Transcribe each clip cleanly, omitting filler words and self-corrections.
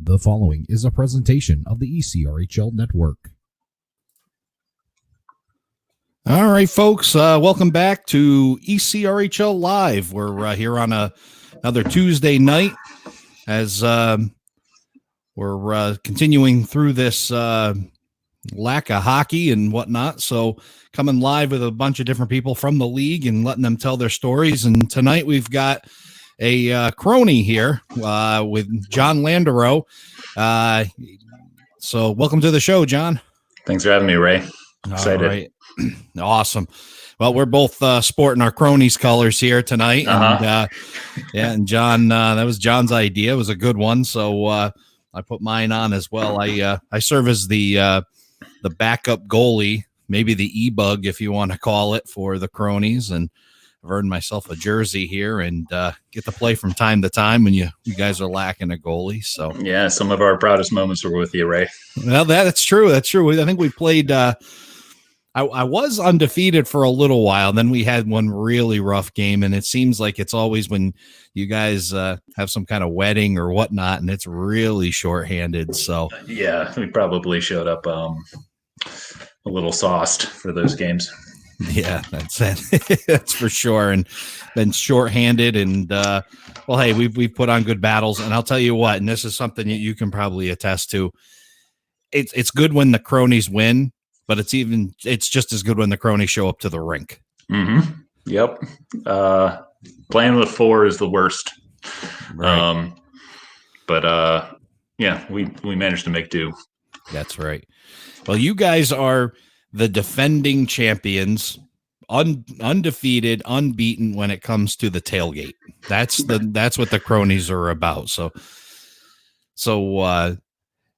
The following is a presentation of the ECRHL Network. All right, folks, welcome back to ECRHL Live. We're here on another Tuesday night as we're continuing through this lack of hockey and whatnot. So coming live with a bunch of different people from the league and letting them tell their stories. And tonight we've got a crony here with John Landreneau. So welcome to the show, John. Thanks for having me, Ray. Excited. All right. Awesome. Well, we're both sporting our Cronies colors here tonight. And and John, that was John's idea. It was a good one. So I put mine on as well. I serve as the backup goalie, maybe the e-bug if you want to call it, for the Cronies, and I've earned myself a jersey here and get to play from time to time when you guys are lacking a goalie. So yeah, some of our proudest moments were with you, Ray. Well, that's true. That's true. I think we played. I was undefeated for a little while. Then we had one really rough game, and it seems like it's always when you guys have some kind of wedding or whatnot, and it's really shorthanded. So yeah, we probably showed up a little sauced for those games. Yeah, that's it. That's for sure. And been shorthanded, and well, hey, we've put on good battles, and I'll tell you what, and this is something that you can probably attest to. It's good when the Cronies win, but it's just as good when the Cronies show up to the rink. Mm-hmm. Yep. Playing with four is the worst. Right. But yeah, we managed to make do. That's right. Well, you guys are the defending champions, undefeated, unbeaten when it comes to the tailgate. That's what the Cronies are about. So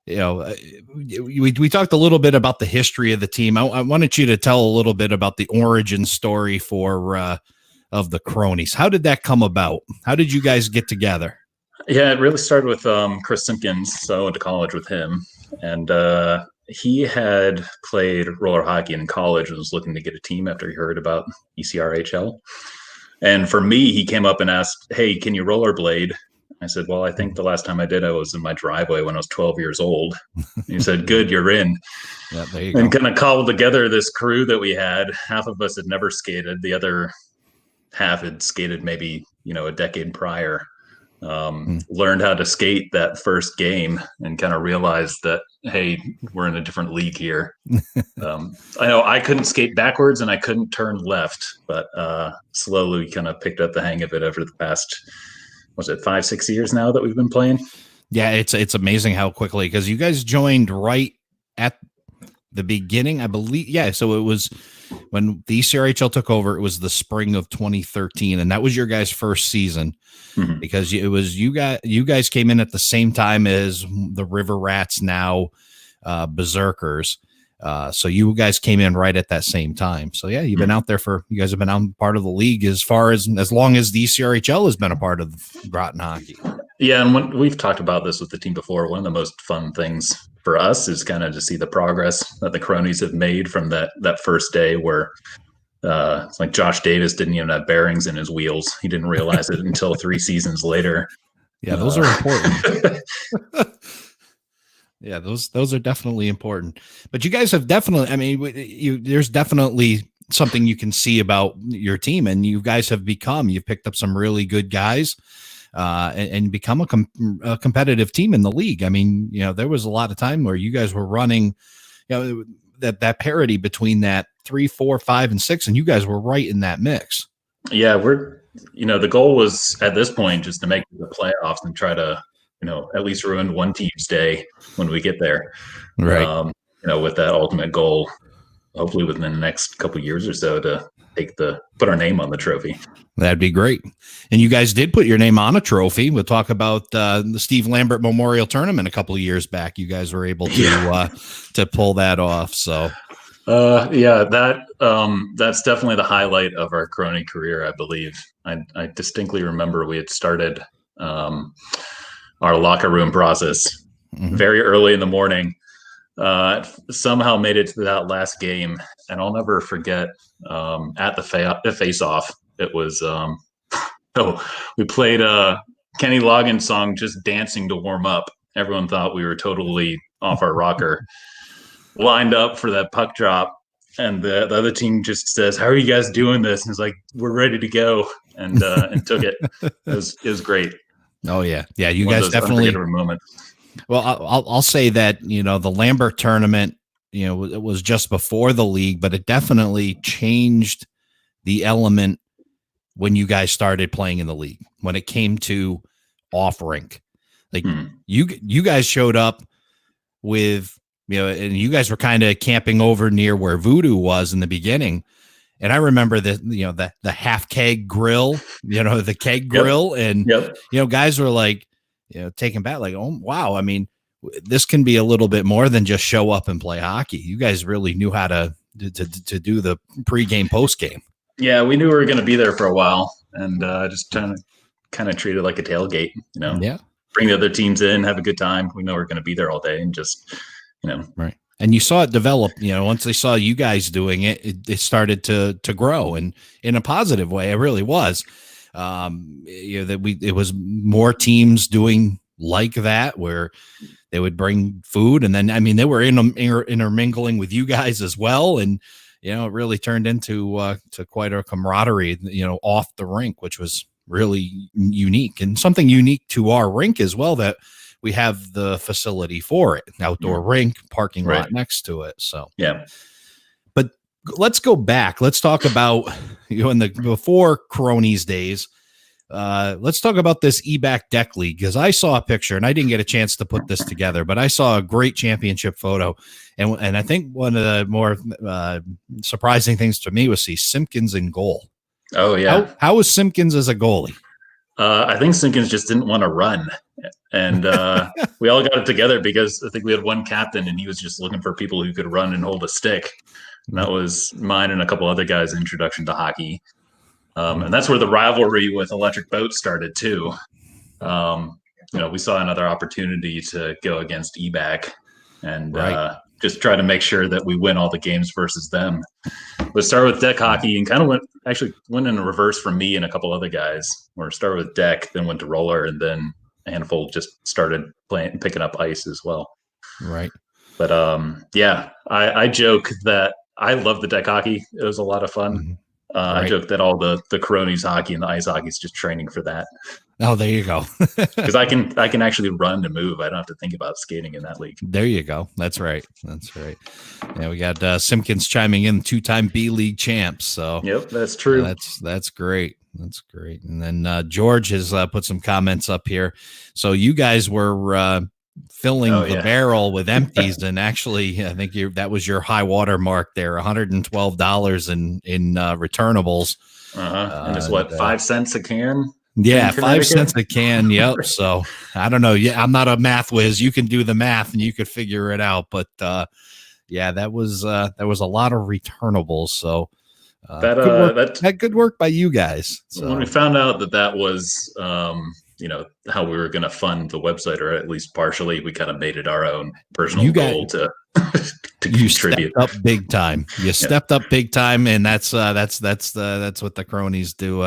you know, we talked a little bit about the history of the team. I wanted you to tell a little bit about the origin story of the Cronies. How did that come about? How did you guys get together? Yeah, it really started with Chris Simpkins. So I went to college with him, and he had played roller hockey in college and was looking to get a team after he heard about ECRHL. And for me, he came up and asked, "Hey, can you rollerblade?" I said, "Well, I think the last time I did, I was in my driveway when I was 12 years old." He said, "Good, you're in." Yeah, there you go. And kind of cobbled together this crew that we had. Half of us had never skated. The other half had skated maybe, a decade prior. Learned how to skate that first game and kind of realized that, hey, we're in a different league here. I know I couldn't skate backwards and I couldn't turn left, but slowly kind of picked up the hang of it over the past, was it 5-6 years now that we've been playing? Yeah, it's amazing how quickly, because you guys joined right at the beginning, I believe. Yeah, so it was when the ECRHL took over. It was the spring of 2013, and that was your guys' first season. Mm-hmm. Because it was you guys came in at the same time as the River Rats, now Berserkers. So you guys came in right at that same time. So yeah, you've been out there you guys have been out part of the league as long as the ECRHL has been a part of Groton hockey. Yeah, and we've talked about this with the team before. One of the most fun things for us is kind of to see the progress that the Cronies have made from that first day where it's like Josh Davis didn't even have bearings in his wheels. He didn't realize it until 3 seasons later. Yeah, those are important. Yeah, those are definitely important. But you guys have definitely, there's definitely something you can see about your team, and you guys have you've picked up some really good guys and become a competitive team in the league. I mean, there was a lot of time where you guys were running, that parity between that 3, 4, 5, and 6, and you guys were right in that mix. Yeah, the goal was at this point just to make the playoffs and try to, at least ruin one team's day when we get there. Right. With that ultimate goal, hopefully within the next couple of years or so, to put our name on the trophy. That'd be great. And you guys did put your name on a trophy. We'll talk about the Steve Lambert Memorial Tournament a couple of years back. You guys were able to pull that off. So yeah, that's definitely the highlight of our Crony career, I believe. I distinctly remember we had started our locker room process very early in the morning. Somehow made it to that last game, and I'll never forget at the face-off. It was we played Kenny Loggins' song "Just Dancing" to warm up, everyone thought we were totally off our rocker, lined up for that puck drop. And the other team just says, "How are you guys doing this?" And it's like, "We're ready to go," and took it. It was great. Oh yeah, yeah. You One of guys those definitely. unforgettable moments. Well, I'll say that the Lambert tournament, it was just before the league, but it definitely changed the element when you guys started playing in the league. When it came to off rink, like you guys showed up with. And you guys were kind of camping over near where Voodoo was in the beginning. And I remember the half keg grill, the keg grill. And, guys were like, taken back, like, oh, wow. I mean, this can be a little bit more than just show up and play hockey. You guys really knew how to do the pregame, postgame. Yeah, we knew we were going to be there for a while, and just kind of treat it like a tailgate, Yeah. Bring the other teams in, have a good time. We know we're going to be there all day, and just, Right. And you saw it develop, once they saw you guys doing it, it started to grow, and in a positive way. It really was. It was more teams doing like that, where they would bring food, and then, I mean, they were intermingling with you guys as well. And, it really turned into to quite a camaraderie, off the rink, which was really unique, and something unique to our rink as well, that we have the facility for it, an outdoor rink, parking lot next to it. So, yeah. But let's go back. Let's talk about, in the before Cronies days. Let's talk about this EBAC deck league, because I saw a picture, and I didn't get a chance to put this together, but I saw a great championship photo. And I think one of the more surprising things to me was see Simpkins in goal. Oh, yeah. How was Simpkins as a goalie? I think Simpkins just didn't want to run. And we all got it together, because I think we had one captain, and he was just looking for people who could run and hold a stick. And that was mine and a couple other guys' introduction to hockey. And that's where the rivalry with Electric Boat started too. We saw another opportunity to go against EBAC and just try to make sure that we win all the games versus them. But start with deck hockey, and kind of went in a reverse from me and a couple other guys, where started with deck, then went to roller, and then a handful just started picking up ice as well. Right. But I joke that I love the deck hockey. It was a lot of fun. Mm-hmm. I joke that all the Cronies hockey and the ice hockey is just training for that. Oh, there you go. Because I can actually run and move. I don't have to think about skating in that league. There you go. That's right. Yeah, we got Simpkins chiming in, 2-time B League champs. So yep, that's true. That's great. That's great. And then George has put some comments up here. So you guys were filling the barrel with empties, and actually, I think that was your high water mark there, $112 in returnables. And it's what, 5 cents a can? Yeah, 5 cents a can. Yep. So I don't know. Yeah, I'm not a math whiz. You can do the math and you could figure it out. But that was a lot of returnables. So good work by you guys. So when we found out that was how we were going to fund the website, or at least partially, we kind of made it our own personal goal to you contribute. Stepped up big time. Stepped up big time, and that's what the Cronies do.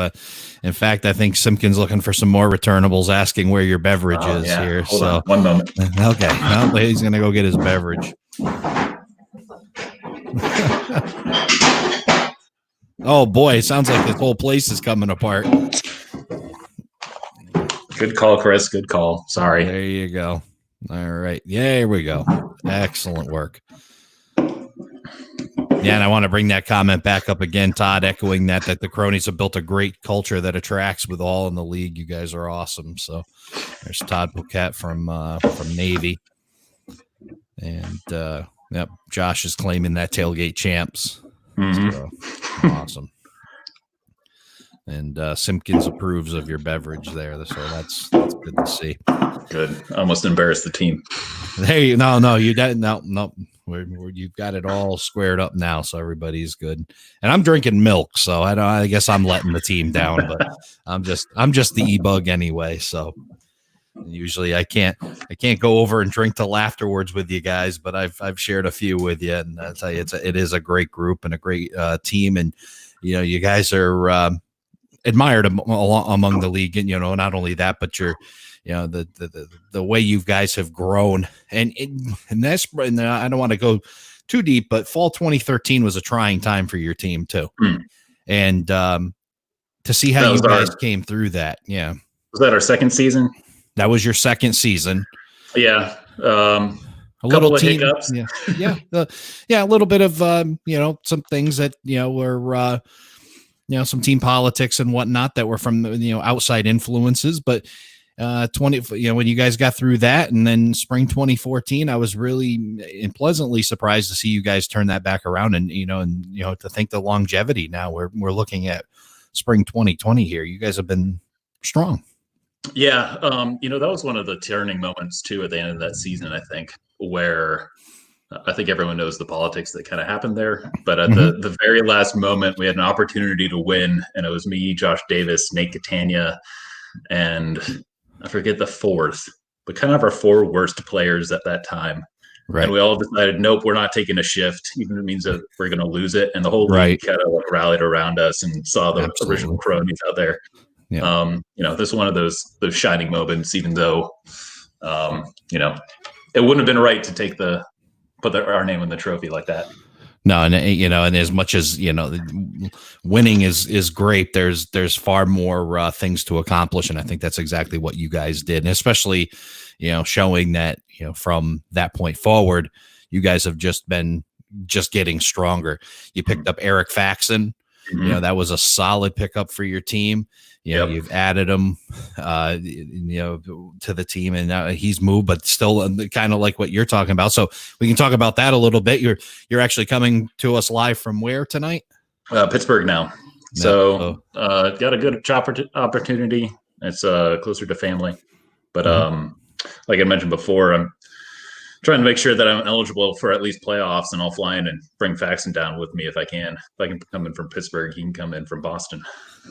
In fact, I think Simpkins looking for some more returnables, asking where your beverage is here. Hold on one moment. Okay, well, he's gonna go get his beverage. Oh boy, it sounds like this whole place is coming apart. Good call, Chris. Good call. Sorry. There you go. All right. Yeah, here we go. Excellent work. Yeah, and I want to bring that comment back up again, Todd, echoing that the Cronies have built a great culture that attracts with all in the league. You guys are awesome. So there's Todd Bouquet from Navy. And Josh is claiming that tailgate champs. Mm-hmm. So, awesome. And Simpkins approves of your beverage there, so that's good to see. Good. I almost embarrassed the team. Hey, no, you didn't. No. You've got it all squared up now, so everybody's good. And I'm drinking milk, so I guess I'm letting the team down, but I'm just the e-bug anyway. So usually I can't go over and drink till afterwards with you guys, but I've shared a few with you, and I tell you, it is a great group and a great team, and you guys are. admired among the league, and not only that, but the way you guys have grown, and I don't want to go too deep, but fall 2013 was a trying time for your team too, and to see how you guys came through that. Yeah, was that our second season? That was your second season. Yeah. A little team, hiccups. A little bit of some things that were some team politics and whatnot that were from outside influences, but 20 when you guys got through that, and then spring 2014, I was really pleasantly surprised to see you guys turn that back around, and to think the longevity. Now we're looking at spring 2020 here. You guys have been strong. Yeah. That was one of the turning moments too at the end of that season, I think, where I think everyone knows the politics that kind of happened there. But at the very last moment, we had an opportunity to win, and it was me, Josh Davis, Nate Catania, and I forget the fourth, but kind of our four worst players at that time. Right. And we all decided, nope, we're not taking a shift, even if it means that we're going to lose it. And the whole league kind of rallied around us and saw the original cronies out there. Yeah. This is one of those shining moments, even though, it wouldn't have been right to put our name in the trophy like that. No, and and as much as winning is great, there's far more things to accomplish, and I think that's exactly what you guys did, and especially showing that from that point forward, you guys have just been getting stronger. You picked up Eric Faxon. That was a solid pickup for your team. You've added him, to the team, and now he's moved, but still kind of like what you're talking about. So we can talk about that a little bit. You're actually coming to us live from where tonight? Pittsburgh now. So got a good job opportunity. It's closer to family, but like I mentioned before, I'm trying to make sure that I'm eligible for at least playoffs, and I'll fly in and bring Faxon down with me if I can. If I can come in from Pittsburgh, he can come in from Boston.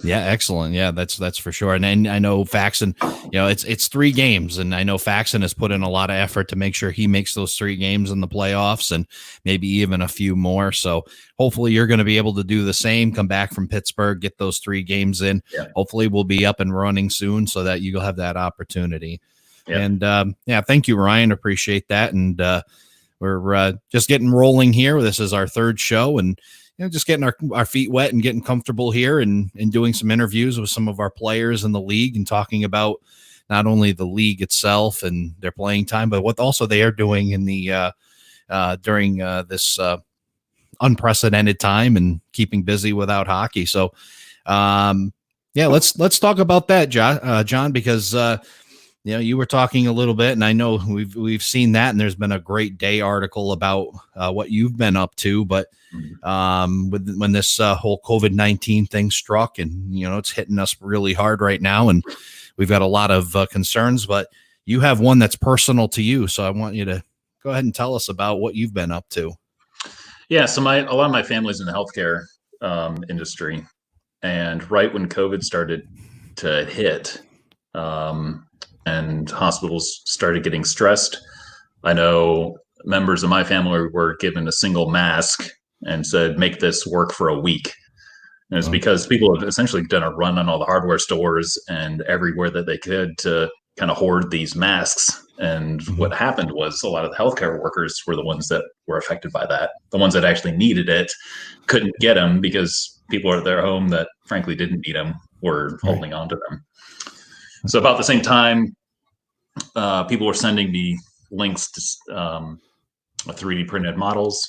Yeah, excellent. Yeah, that's for sure. And I know Faxon, it's 3 games, and I know Faxon has put in a lot of effort to make sure he makes those 3 games in the playoffs, and maybe even a few more. So hopefully you're going to be able to do the same, come back from Pittsburgh, get those 3 games in. Yeah. Hopefully we'll be up and running soon so that you'll have that opportunity. Yeah. And thank you, Ryan. Appreciate that. And we're just getting rolling here. This is our 3rd show, and just getting our feet wet and getting comfortable here, and doing some interviews with some of our players in the league, and talking about not only the league itself and their playing time, but what also they are doing in the during this unprecedented time, and keeping busy without hockey. So let's talk about that, John, because you were talking a little bit, and I know we've seen that, and there's been a great day article about what you've been up to. But when this whole COVID-19 thing struck, and it's hitting us really hard right now, and we've got a lot of concerns. But you have one that's personal to you, so I want you to go ahead and tell us about what you've been up to. Yeah, so a lot of my family's in the healthcare industry, and right when COVID started to hit, and hospitals started getting stressed, I know members of my family were given a single mask and said, make this work for a week. And it's because people have essentially done a run on all the hardware stores and everywhere that they could to kind of hoard these masks. And what happened was a lot of the healthcare workers were the ones that were affected by that. The ones that actually needed it couldn't get them because people at their home that frankly didn't need them were holding on to them. So about the same time, people were sending me links to 3D printed models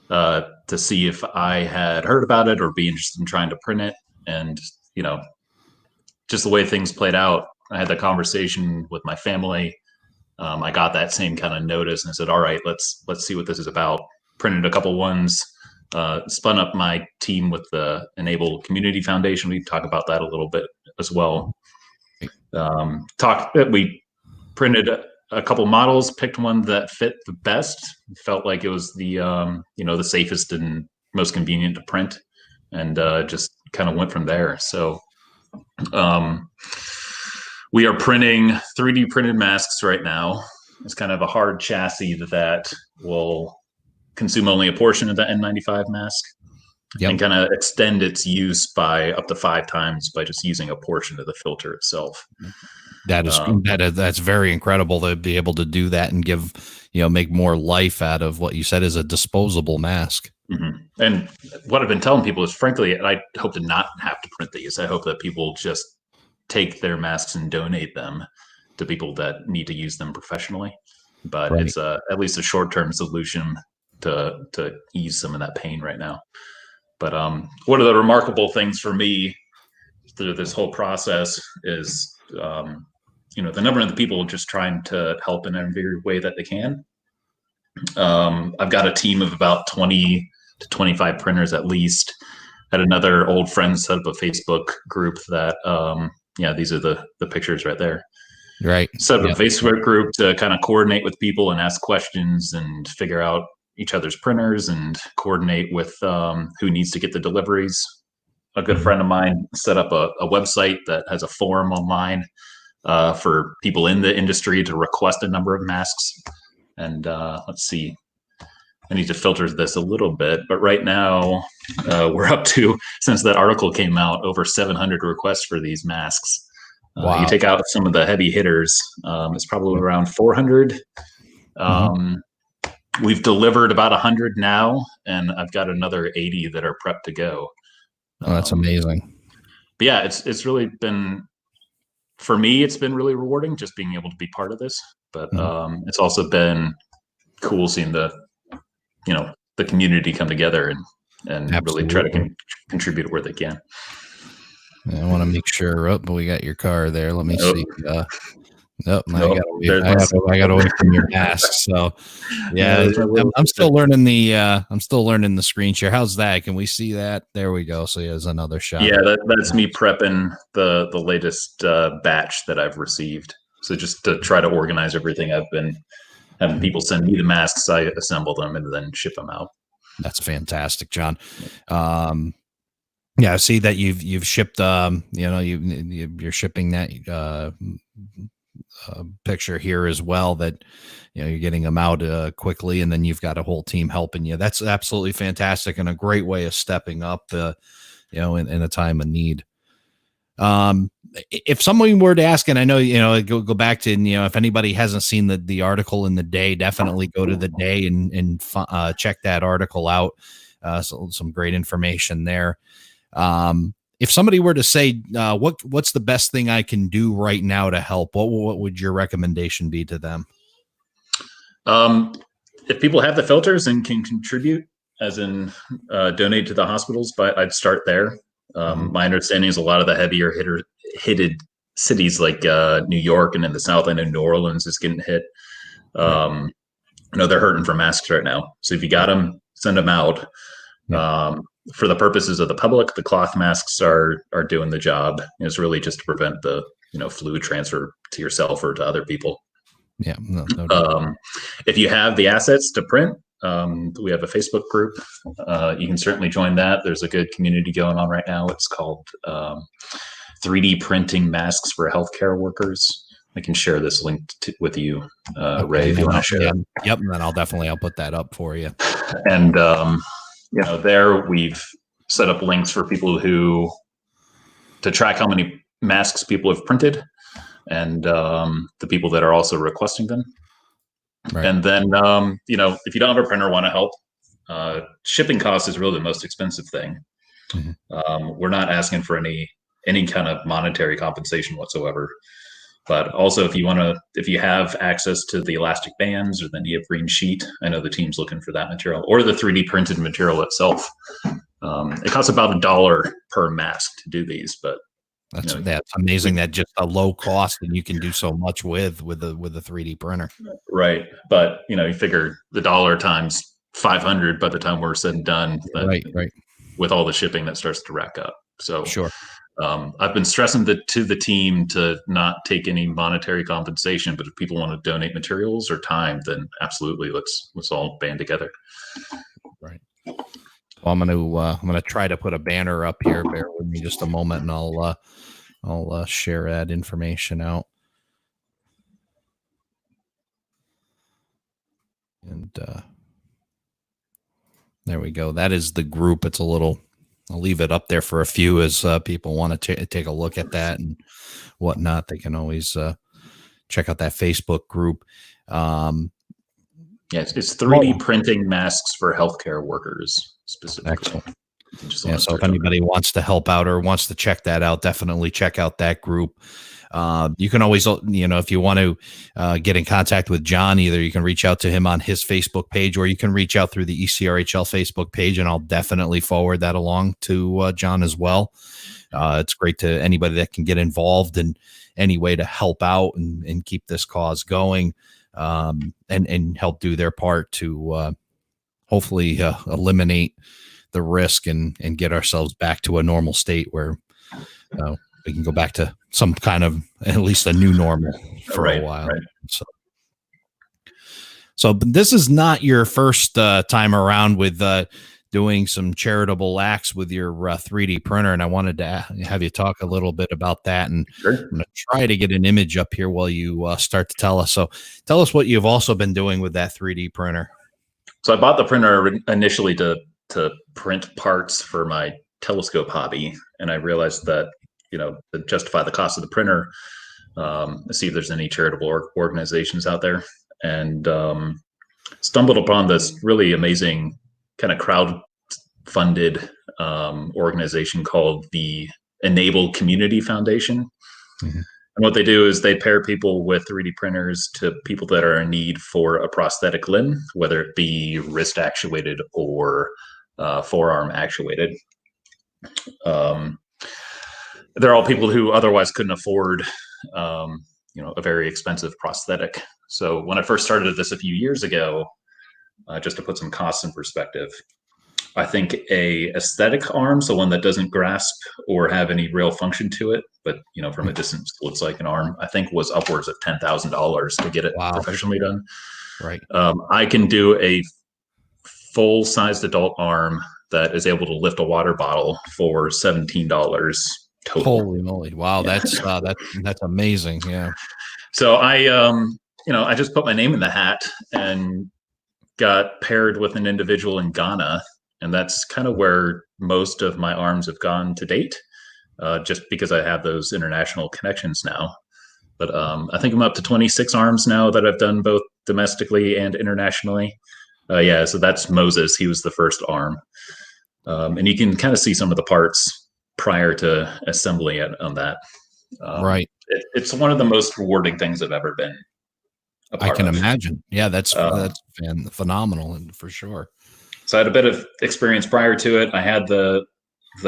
to see if I had heard about it or be interested in trying to print it. And, just the way things played out, I had the conversation with my family. I got that same kind of notice, and I said, all right, let's see what this is about. Printed a couple ones, spun up my team with the Enable Community Foundation. We talk about that a little bit as well. We printed a couple models, picked one that fit the best, felt like it was the the safest and most convenient to print, and just kind of went from there. So we are printing 3D printed masks right now. It's kind of a hard chassis that will consume only a portion of the N95 mask. and kind of extend its use by up to 5 times by just using a portion of the filter itself. That's very incredible to be able to do that and give, make more life out of what you said is a disposable mask. Mm-hmm. And what I've been telling people is, frankly, I hope to not have to print these. I hope that people just take their masks and donate them to people that need to use them professionally. But it's at least a short-term solution to ease some of that pain right now. But one of the remarkable things for me through this whole process is, the number of the people just trying to help in every way that they can. I've got a team of about 20 to 25 printers at least. Had another old friend set up a Facebook group that, these are the pictures right there. Right. Set up a Facebook group to kind of coordinate with people and ask questions and figure out each other's printers and coordinate with who needs to get the deliveries. A good friend of mine set up a website that has a forum online for people in the industry to request a number of masks. And let's see, I need to filter this a little bit, but right now we're up to, since that article came out, over 700 requests for these masks. Wow. You take out some of the heavy hitters, it's probably around 400. We've delivered about 100 now, and I've got another 80 that are prepped to go. Oh, that's amazing. But yeah, it's really been, for me, it's been really rewarding just being able to be part of this. But it's also been cool seeing the community come together and really try to contribute where they can. I want to make sure. But we got your car there. Let me see. I got away from your mask. So yeah, I'm still learning the screen share. How's that? Can we see that? There we go. So there's another shot. Yeah, that's me prepping the latest batch that I've received. So just to try to organize everything, I've been having people send me the masks, I assemble them, and then ship them out. That's fantastic, John. Yeah, I see that you've shipped. You're shipping that picture here as well. That you're getting them out quickly, and then you've got a whole team helping you. That's absolutely fantastic and a great way of stepping up. In a time of need. If someone were to ask, and I know, go back to, if anybody hasn't seen the article in the Day, definitely go to the Day and check that article out. So some great information there. If somebody were to say, what's the best thing I can do right now to help, what would your recommendation be to them? If people have the filters and can contribute, as in donate to the hospitals, but I'd start there. My understanding is a lot of the heavier hitted cities like New York and in the South, I know New Orleans is getting hit. They're hurting for masks right now. So if you got them, send them out. For the purposes of the public, the cloth masks are doing the job. It's really just to prevent the fluid transfer to yourself or to other people. Yeah. No if you have the assets to print, we have a Facebook group. You can certainly join that. There's a good community going on right now. It's called 3D Printing Masks for Healthcare Workers. I can share this link with you, Ray, if you want to share. Yep, and then I'll put that up for you. And there we've set up links for people to track how many masks people have printed, and the people that are also requesting them. Right. And then, if you don't have a printer, want to help, shipping cost is really the most expensive thing. We're not asking for any kind of monetary compensation whatsoever. But also, if you have access to the elastic bands or the neoprene sheet, I know the team's looking for that material, or the 3D printed material itself. It costs about $1 per mask to do these, but that's amazing. That just a low cost, and you can do so much with a 3D printer. Right, but you figure the $1 times 500 by the time we're said and done. Right. With all the shipping, that starts to rack up. So sure. I've been stressing to the team to not take any monetary compensation, but if people want to donate materials or time, then absolutely, let's all band together. Right. Well, I'm gonna try to put a banner up here. Bear with me just a moment, and I'll share that information out. And There we go. That is the group. It's a little, I'll leave it up there for a few as people want to take a look at that and whatnot. They can always check out that Facebook group. Yes, it's 3D printing masks for healthcare workers specifically. Excellent. Yeah, so if anybody wants to help out or wants to check that out, definitely check out that group. You can always, if you want to get in contact with John, either you can reach out to him on his Facebook page, or you can reach out through the ECRHL Facebook page, and I'll definitely forward that along to John as well. It's great to anybody that can get involved in any way to help out and keep this cause going, and help do their part to hopefully eliminate the risk and get ourselves back to a normal state where we can go back to some kind of at least a new normal for a while. Right. So but this is not your first time around with doing some charitable acts with your 3D printer, and I wanted to have you talk a little bit about that. And sure. I'm going to try to get an image up here while you start to tell us. So tell us what you've also been doing with that 3D printer. So I bought the printer initially to print parts for my telescope hobby, and I realized that to justify the cost of the printer, see if there's any charitable organizations out there, and stumbled upon this really amazing kind of crowd-funded organization called the Enable Community Foundation. Mm-hmm. And what they do is they pair people with 3D printers to people that are in need for a prosthetic limb, whether it be wrist actuated or forearm actuated. They're all people who otherwise couldn't afford, a very expensive prosthetic. So when I first started this a few years ago, just to put some costs in perspective, I think a aesthetic arm, so one that doesn't grasp or have any real function to it, but from a distance looks like an arm, I think was upwards of $10,000 to get it professionally done. Right. I can do a full-sized adult arm that is able to lift a water bottle for $17 total. Holy moly! Wow, that's amazing. Yeah. So I just put my name in the hat and got paired with an individual in Ghana, and that's kind of where most of my arms have gone to date, just because I have those international connections now. But I think I'm up to 26 arms now that I've done both domestically and internationally. So that's Moses. He was the first arm. And you can kind of see some of the parts prior to assembling it on that. Right. It's one of the most rewarding things I've ever been a part I can of. imagine. Yeah, that's phenomenal, and for sure. So I had a bit of experience prior to it. I had the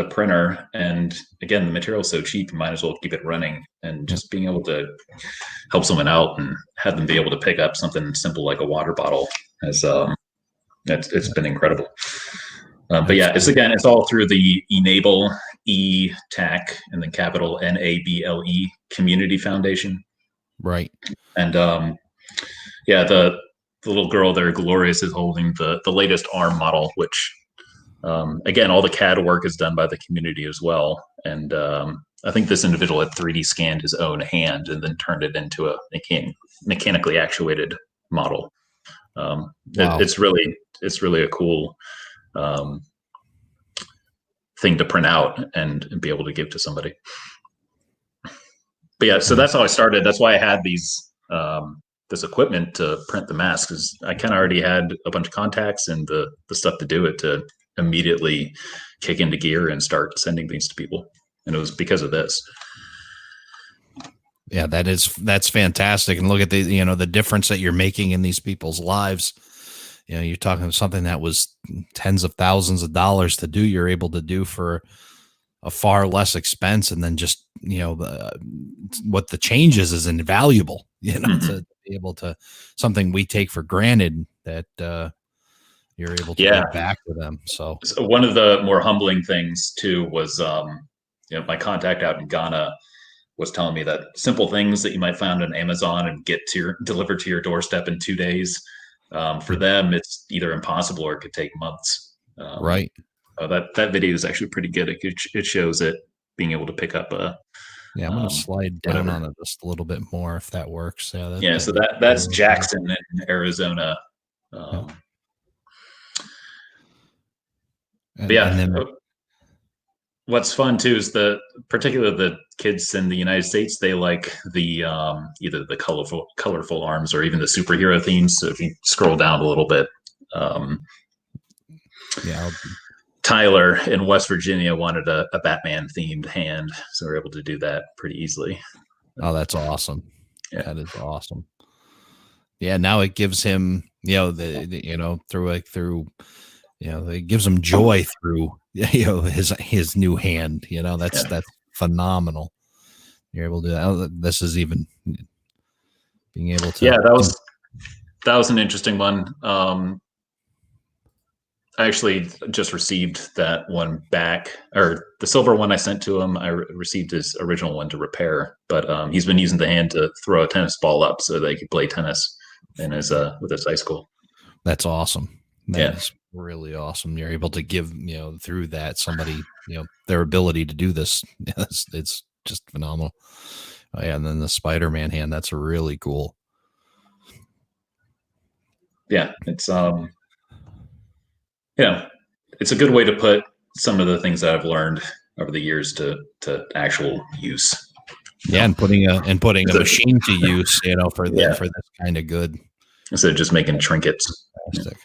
printer, and again, the material's so cheap, you might as well keep it running. And just being able to help someone out and have them be able to pick up something simple like a water bottle has it's been incredible. But yeah, it's all through the Enable, E-TAC, and then capital N-A-B-L-E Community Foundation. Right. And the little girl there, Glorious, is holding the latest ARM model, which again, all the CAD work is done by the community as well. And I think this individual had 3D scanned his own hand and then turned it into a mechanically actuated model. Wow. It's really a cool thing to print out and be able to give to somebody. But yeah, so that's how I started. That's why I had these this equipment to print the masks, because I kind of already had a bunch of contacts and the stuff to do it, to immediately kick into gear and start sending things to people. And it was because of this. Yeah, that's fantastic. And look at the difference that you're making in these people's lives. You're talking something that was tens of thousands of dollars to do, you're able to do for a far less expense. And then just, what the changes is invaluable, to be able to, something we take for granted that you're able to get back to them. So one of the more humbling things too was, my contact out in Ghana was telling me that simple things that you might find on Amazon and get delivered to your doorstep in 2 days, for them, it's either impossible or it could take months. Right. That video is actually pretty good. It shows it being able to pick up a. Yeah, I'm going to slide down on it just a little bit more if that works. So that's Jackson in Arizona. Yeah. And then What's fun too is particularly the kids in the United States, they like the either the colorful arms or even the superhero themes. So if you scroll down a little bit, yeah, Tyler in West Virginia wanted a Batman themed hand, so we're able to do that pretty easily. oh, that's awesome. Yeah. That is awesome. Yeah, now it gives him, through it gives him joy through his new hand. That's phenomenal. You're able to do that. This is even being able to. Yeah, that was an interesting one. I actually just received that one back, or the silver one I sent to him. I received his original one to repair, but he's been using the hand to throw a tennis ball up so they could play tennis in his with his high school. That's awesome. That's really awesome. You're able to give through that somebody their ability to do this. It's just phenomenal. Oh, yeah, and then the Spider-Man hand. That's really cool. Yeah, it's it's a good way to put some of the things that I've learned over the years to actual use. Yeah, and putting a machine to use, for this kind of good. Instead of just making trinkets. Fantastic.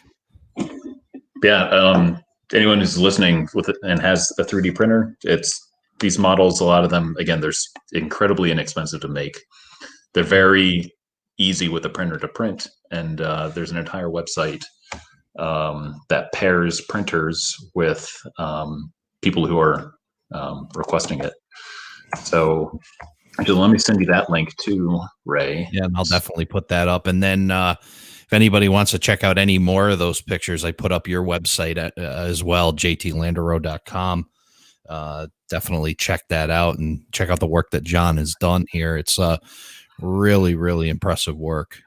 Yeah. Anyone who's listening with it and has a 3D printer, these models, a lot of them, again, they're incredibly inexpensive to make. They're very easy with a printer to print. And there's an entire website that pairs printers with people who are requesting it. So let me send you that link too, Ray. Yeah, and I'll definitely put that up. And then if anybody wants to check out any more of those pictures, I put up your website as well, jtlandreneau.com. Definitely check that out and check out the work that John has done here. It's really, really impressive work.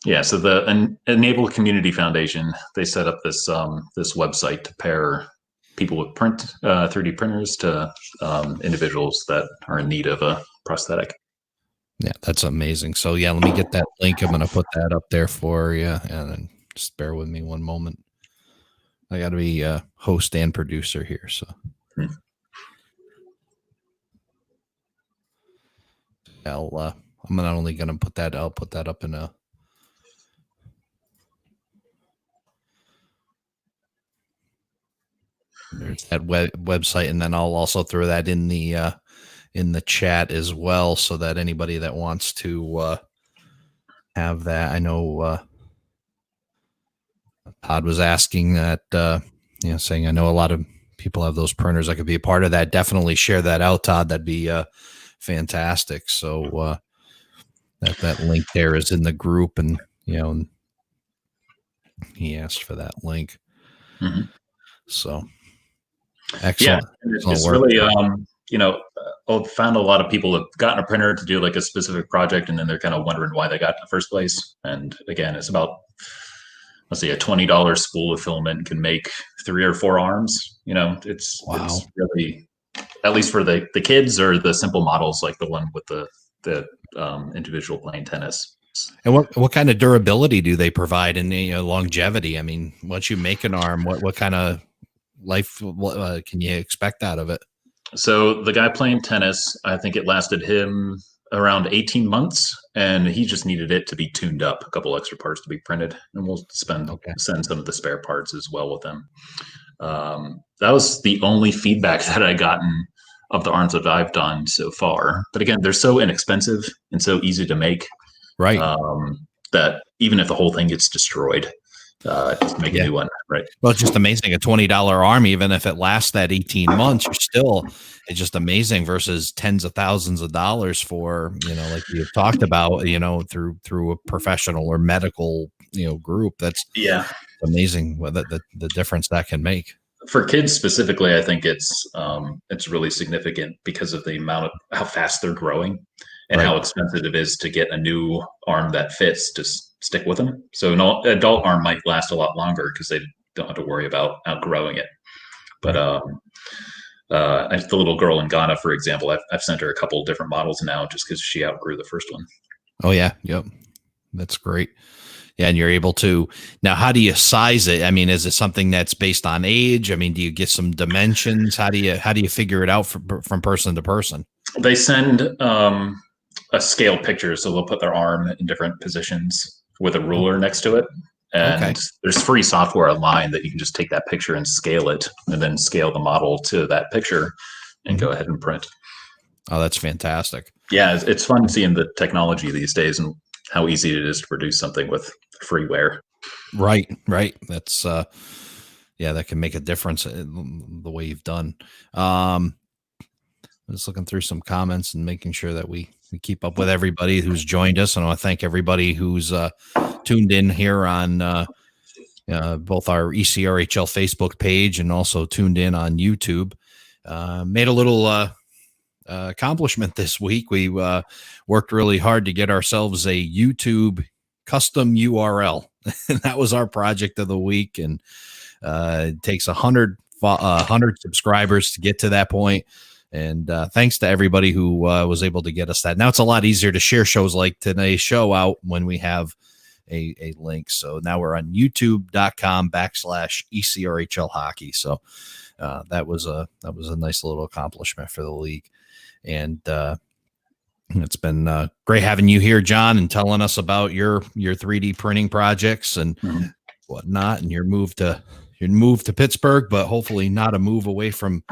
Yeah, so the Enable Community Foundation, they set up this this website to pair people with 3D printers to individuals that are in need of a prosthetic. Yeah, that's amazing. So yeah, let me get that link. I'm going to put that up there for you, and then just bear with me one moment. I got to be host and producer here, so. I'm not only going to put that. I'll put that up in a. There's that website, and then I'll also throw that in the chat as well, so that anybody that wants to have that. I know Todd was asking that, saying I know a lot of people have those printers. I could be a part of that. Definitely share that out, Todd. That'd be fantastic. So that link there is in the group, and he asked for that link. Mm-hmm. So. Excellent. Yeah, it's really, I've found a lot of people have gotten a printer to do like a specific project, and then they're kind of wondering why they got it in the first place. And again, it's about, let's say, a $20 spool of filament can make 3 or 4 arms. It's really, at least for the kids or the simple models, like the one with the individual playing tennis. And what kind of durability do they provide, and longevity? I mean, once you make an arm, what kind of life can you expect out of it? So the guy playing tennis, I think it lasted him around 18 months, and he just needed it to be tuned up, a couple extra parts to be printed, and we'll send some of the spare parts as well with them. That was the only feedback that I gotten of the arms that I've done so far. But again, they're so inexpensive and so easy to make, right? That even if the whole thing gets destroyed, just make a new one, right? Well, it's just amazing. A $20 arm, even if it lasts that 18 months, it's just amazing versus tens of thousands of dollars for, like you've talked about, through a professional or medical, group. That's amazing what the difference that can make. For kids specifically, I think it's really significant because of the amount of how fast they're growing and how expensive it is to get a new arm that fits to stick with them. So an adult arm might last a lot longer because they don't have to worry about outgrowing it. But the little girl in Ghana, for example, I've sent her a couple of different models now just because she outgrew the first one. Oh yeah, yep. That's great. Yeah, and you're able to now. How do you size it? I mean, is it something that's based on age? I mean, do you get some dimensions? How do you figure it out from person to person? They send a scale picture, so they'll put their arm in different positions with a ruler next to it. Okay. And there's free software online that you can just take that picture and scale it, and then scale the model to that picture and go ahead and print. Oh, that's fantastic. Yeah, it's fun seeing the technology these days and how easy it is to produce something with freeware. Right. That's yeah, that can make a difference in the way you've done. I'm just looking through some comments and making sure that we keep up with everybody who's joined us. And I want to thank everybody who's tuned in here on both our ECRHL Facebook page and also tuned in on YouTube. Made a little accomplishment this week. We worked really hard to get ourselves a YouTube custom URL. And that was our project of the week. And it takes 100 subscribers to get to that point. And thanks to everybody who was able to get us that. Now it's a lot easier to share shows like today's show out when we have a link. So now we're on youtube.com/ECRHL hockey. So that was a nice little accomplishment for the league. And it's been great having you here, John, and telling us about your 3D printing projects and whatnot, and your move to Pittsburgh, but hopefully not a move away from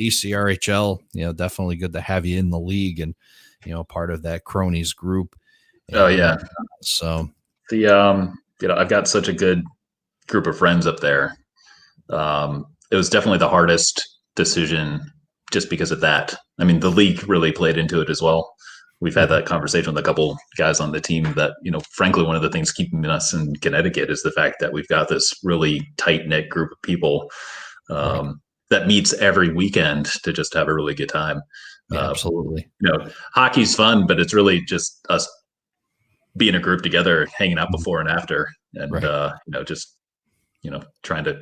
ECRHL. Definitely good to have you in the league and part of that Cronies group. And, oh yeah. So the I've got such a good group of friends up there. It was definitely the hardest decision just because of that. I mean, the league really played into it as well. We've had that conversation with a couple guys on the team that, frankly, one of the things keeping us in Connecticut is the fact that we've got this really tight knit group of people that meets every weekend to just have a really good time. Yeah, absolutely. Hockey's fun, but it's really just us being a group together, hanging out before and after, and just trying to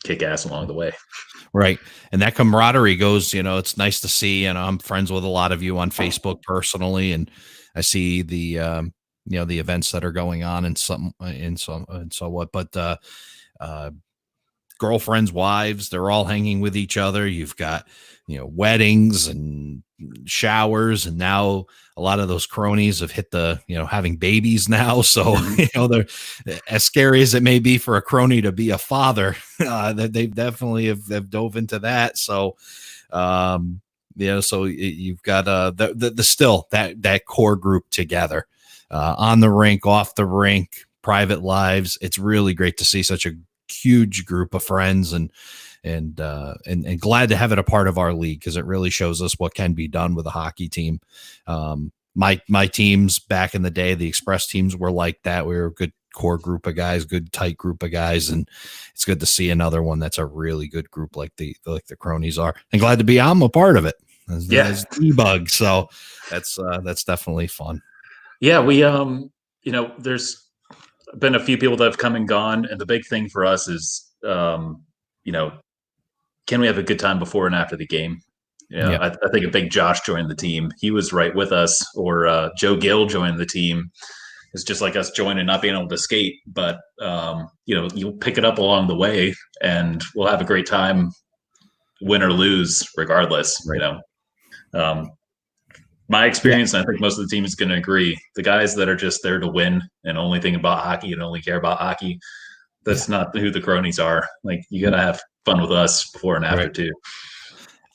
kick ass along the way. Right. And that camaraderie goes, it's nice to see, I'm friends with a lot of you on Facebook personally, and I see the, the events that are going on and so what, but, girlfriends, wives, they're all hanging with each other. You've got, weddings and showers, and now a lot of those cronies have hit the, having babies now. So, they're as scary as it may be for a crony to be a father, that they definitely have dove into that. So, so you've got the still that core group together, on the rink, off the rink, private lives. It's really great to see such a huge group of friends and glad to have it a part of our league, because it really shows us what can be done with a hockey team. My teams back in the day, the Express teams, were like that. We were a good core group of guys, good tight group of guys, and it's good to see another one that's a really good group like the Cronies are, and glad to be I'm a part of it as debug. So that's definitely fun. Yeah, we there's been a few people that have come and gone, and the big thing for us is can we have a good time before and after the game? I think a big Josh joined the team. He was right with us, or Joe Gill joined the team. It's just like us joining, not being able to skate, but you'll pick it up along the way, and we'll have a great time, win or lose, regardless. Right. My experience, and I think most of the team is going to agree, the guys that are just there to win and only think about hockey and only care about hockey, that's not who the Cronies are. Like, you got to have fun with us before and after too.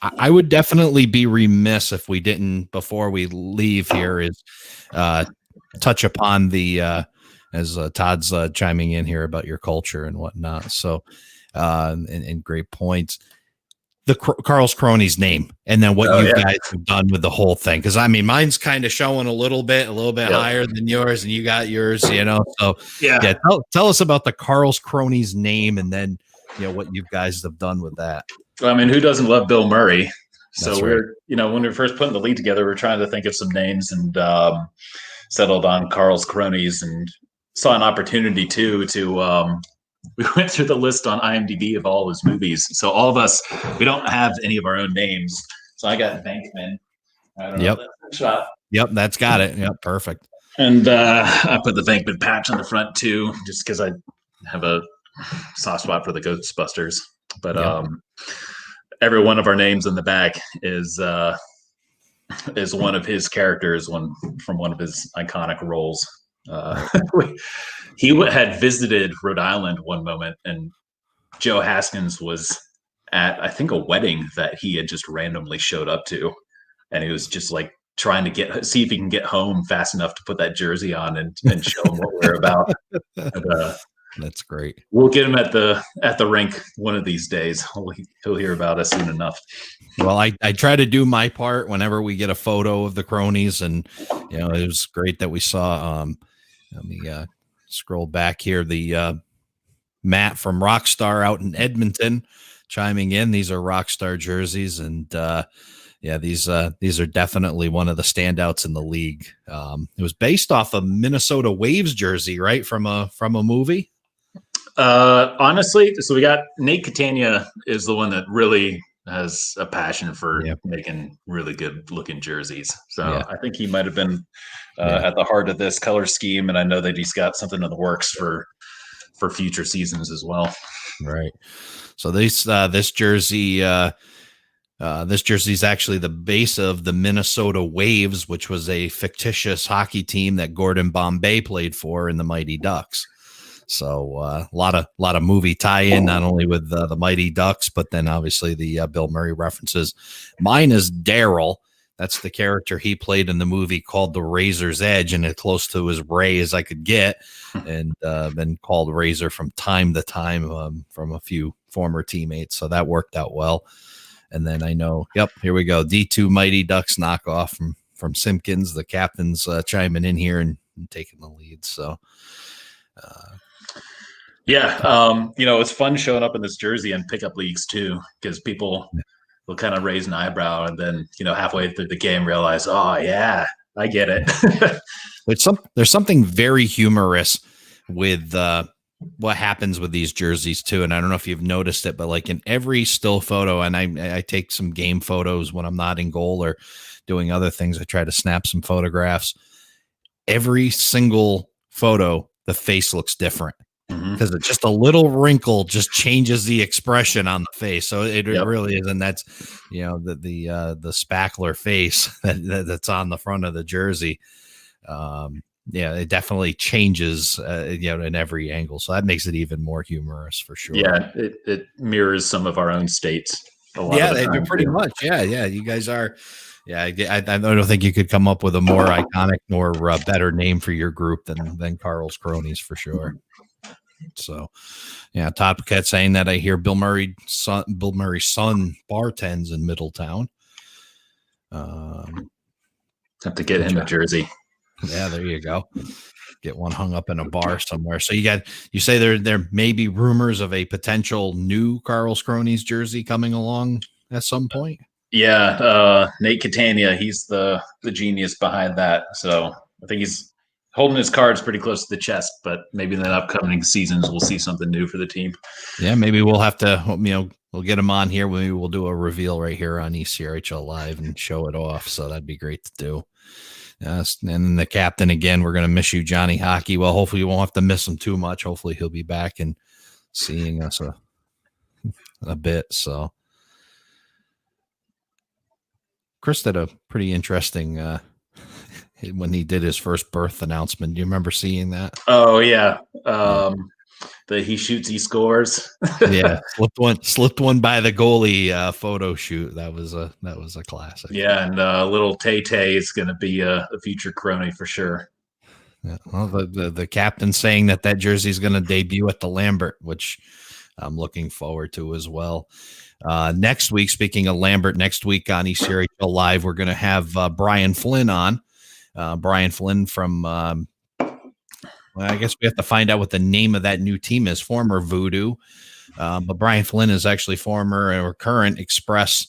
I would definitely be remiss if we didn't, before we leave here, is touch upon the as Todd's chiming in here about your culture and whatnot. So and great points. The Carl's Cronies name, and then what you guys have done with the whole thing. Because I mean, mine's kind of showing a little bit higher than yours, and you got yours, So tell us about the Carl's Cronies name, and then what you guys have done with that. I mean, who doesn't love Bill Murray? So we're when we were first putting the league together, we were trying to think of some names, and settled on Carl's Cronies, and saw an opportunity to we went through the list on IMDb of all his movies. So all of us, we don't have any of our own names. So I got Bankman. I don't know. Shot. Yep, that's got it. Yep, perfect. And I put the Venkman patch on the front too, just because I have a soft spot for the Ghostbusters. But every one of our names in the back is one of his characters, one from one of his iconic roles. He had visited Rhode Island one moment, and Joe Haskins was at, I think, a wedding that he had just randomly showed up to, and he was just like trying to see if he can get home fast enough to put that jersey on and show him what we're about. And, that's great. We'll get him at the rink one of these days. He'll hear about us soon enough. Well, I try to do my part whenever we get a photo of the Cronies, and it was great that we saw. Let me scroll back here. The Matt from Rockstar out in Edmonton chiming in. These are Rockstar jerseys, and these are definitely one of the standouts in the league. It was based off a Minnesota Waves jersey, right, from a movie. Honestly, so we got Nate Catania is the one that really has a passion for making really good looking jerseys. So I think he might have been at the heart of this color scheme, and I know that he's got something in the works for future seasons as well. Right. So this jersey is actually the base of the Minnesota Waves, which was a fictitious hockey team that Gordon Bombay played for in the Mighty Ducks. So a lot of movie tie-in, not only with the Mighty Ducks, but then obviously the Bill Murray references. Mine is Daryl. That's the character he played in the movie called The Razor's Edge, and as close to as Ray as I could get, and been called Razor from time to time from a few former teammates. So that worked out well. And then I know, here we go. D2 Mighty Ducks knockoff from Simpkins. The captain's chiming in here and taking the lead. So, it's fun showing up in this jersey and pickup leagues too, because people will kind of raise an eyebrow and then, halfway through the game realize, oh yeah, I get it. There's something very humorous with what happens with these jerseys too. And I don't know if you've noticed it, but like in every still photo, and I take some game photos when I'm not in goal or doing other things, I try to snap some photographs. Every single photo, the face looks different because it's just a little wrinkle just changes the expression on the face. So it really is. And that's, the spackler face that's on the front of the jersey. It definitely changes, in every angle. So that makes it even more humorous for sure. Yeah, it mirrors some of our own states. They do pretty much. Yeah, you guys are. Yeah, I don't think you could come up with a more iconic or better name for your group than Carl's Cronies for sure. So, Todd Paquette saying that I hear Bill Murray's son bartends in Middletown. Have to get him a jersey. Yeah, there you go. Get one hung up in a bar somewhere. So you say there may be rumors of a potential new Carl's Cronies jersey coming along at some point. Yeah, Nate Catania, he's the genius behind that. So I think he's holding his cards pretty close to the chest, but maybe in the upcoming seasons we'll see something new for the team. Yeah, maybe we'll have to, we'll get him on here. Maybe we'll do a reveal right here on ECRHL Live and show it off. So that'd be great to do. And then the captain again, we're going to miss you, Johnny Hockey. Well, hopefully you won't have to miss him too much. Hopefully he'll be back and seeing us a bit. So Chris did a pretty interesting when he did his first birth announcement. Do you remember seeing that? Oh yeah. That he shoots, he scores. Yeah, slipped one by the goalie photo shoot. That was a classic. Yeah, and little Tay is going to be a future Crony for sure. Yeah, well, the captain saying that jersey is going to debut at the Lambert, which I'm looking forward to as well. Next week, speaking of Lambert, next week on ECRHL Live, we're going to have Brian Flynn on. Brian Flynn from. Well, I guess we have to find out what the name of that new team is. Former Voodoo, but Brian Flynn is actually former or current Express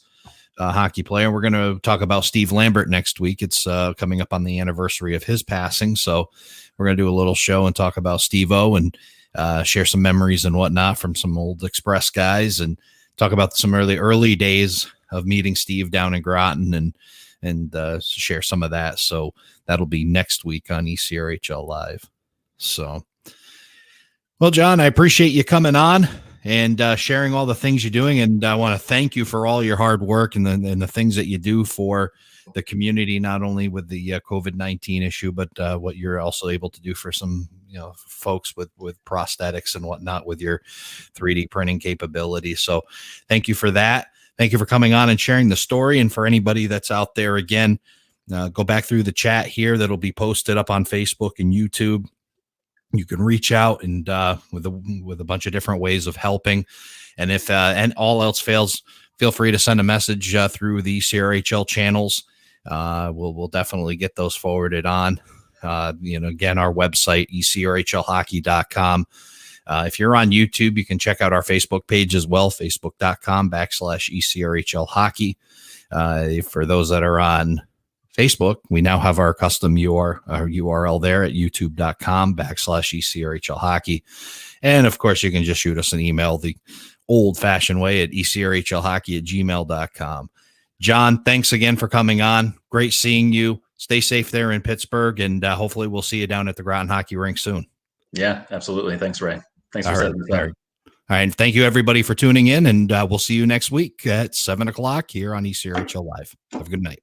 hockey player. We're going to talk about Steve Lambert next week. It's coming up on the anniversary of his passing, so we're going to do a little show and talk about Steve-O and share some memories and whatnot from some old Express guys and talk about some early days of meeting Steve down in Groton and and share some of that. So that'll be next week on ECRHL Live. So, well, John, I appreciate you coming on and sharing all the things you're doing. And I want to thank you for all your hard work and the things that you do for the community, not only with the COVID-19 issue, but what you're also able to do for some, folks with prosthetics and whatnot with your 3D printing capabilities. So thank you for that. Thank you for coming on and sharing the story. And for anybody that's out there, again, go back through the chat here that'll be posted up on Facebook and YouTube. You can reach out and with a bunch of different ways of helping. And if and all else fails, feel free to send a message through the ECRHL channels. We'll definitely get those forwarded on. Again, our website, ECRHLhockey.com. If you're on YouTube, you can check out our Facebook page as well, facebook.com/ECRHL hockey. For those that are on Facebook, we now have our custom URL there at youtube.com/ECRHL hockey. And of course, you can just shoot us an email the old fashioned way at ECRHLhockey@gmail.com. John, thanks again for coming on. Great seeing you. Stay safe there in Pittsburgh, and hopefully we'll see you down at the Groton Hockey Rink soon. Yeah, absolutely. Thanks, Ray. Thanks for setting this up. All right. Thank you, everybody, for tuning in, and we'll see you next week at 7 o'clock here on ECRHL Live. Have a good night.